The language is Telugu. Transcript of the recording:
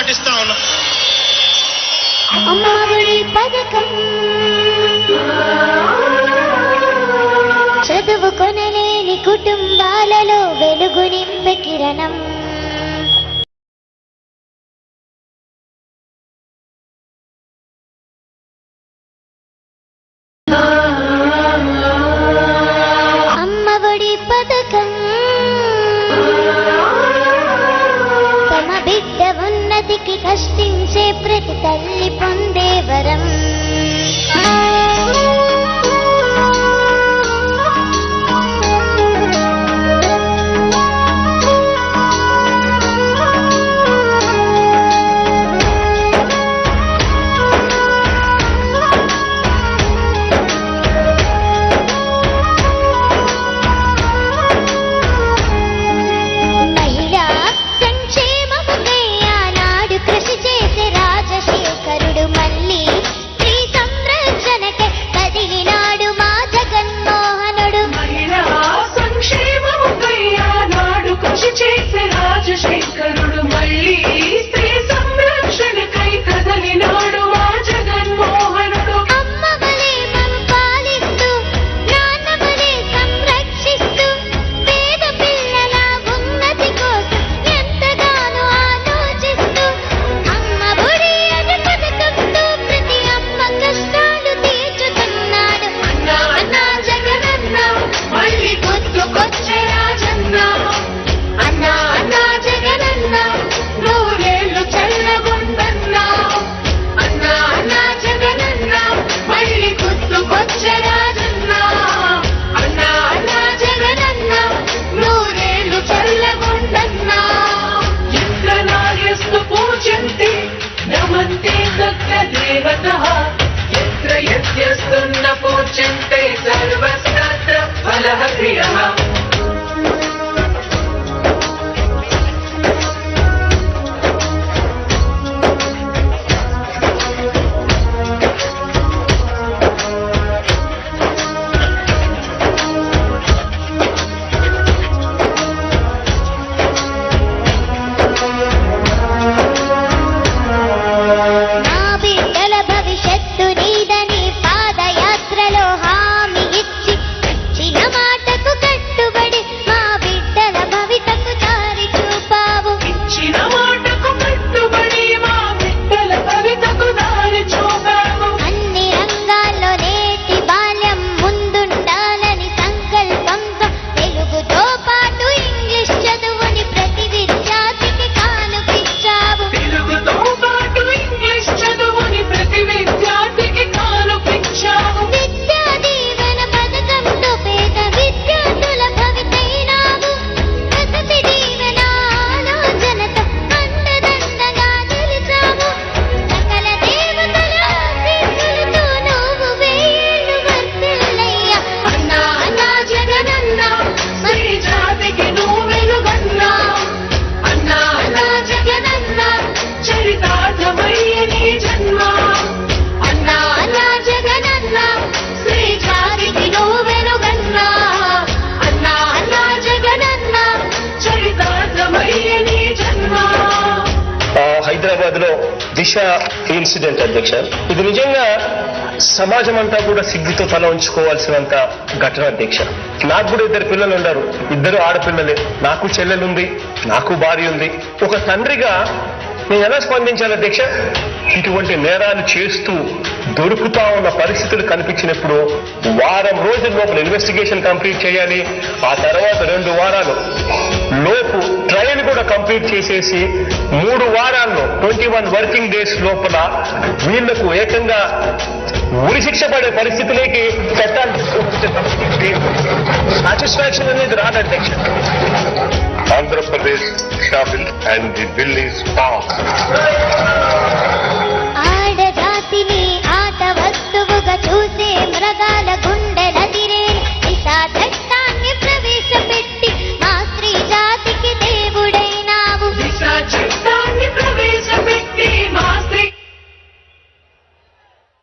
పాటిస్తా ఉన్నాం. అమ్మఒడి పథకం చదువుకొనలేని కుటుంబాలలో వెలుగు నింపే కిరణం. అమ్మఒడి పథకం తమ బిడ్డ ఉన్నతికి కష్టించే ప్రతి తల్లి పొందే వరం. హైదరాబాద్ లో దిశ ఇన్సిడెంట్ అధ్యక్ష, ఇది నిజంగా సమాజం అంతా కూడా సిగ్గుతో తల ఉంచుకోవాల్సినంత ఘటన అధ్యక్ష. నాకు కూడా 2 పిల్లలు ఉన్నారు, 2 ఆడపిల్లలే. నాకు చెల్లెలుంది, నాకు భార్య ఉంది. ఒక తండ్రిగా నేను ఎలా స్పందించాలి అధ్యక్ష? ఇటువంటి నేరాలు చేస్తూ దొరుకుతా ఉన్న పరిస్థితులు కనిపించినప్పుడు వారం రోజుల లోపల ఇన్వెస్టిగేషన్ కంప్లీట్ చేయాలి. ఆ తర్వాత 2 వారాలు లోపు ట్రయల్ కూడా కంప్లీట్ చేసేసి 3 వారాల్లో 21 వర్కింగ్ డేస్ లోపల వీళ్లకు ఏకంగా ఉరిశిక్ష పడే పరిస్థితిలోకి చట్టాలు సాటిస్ఫాక్షన్ అనేది రాదు అధ్యక్ష. Andhra Pradesh bill and the bill is pass. ఆడజాతిని ఆట వస్తువుగా చూసే మృగా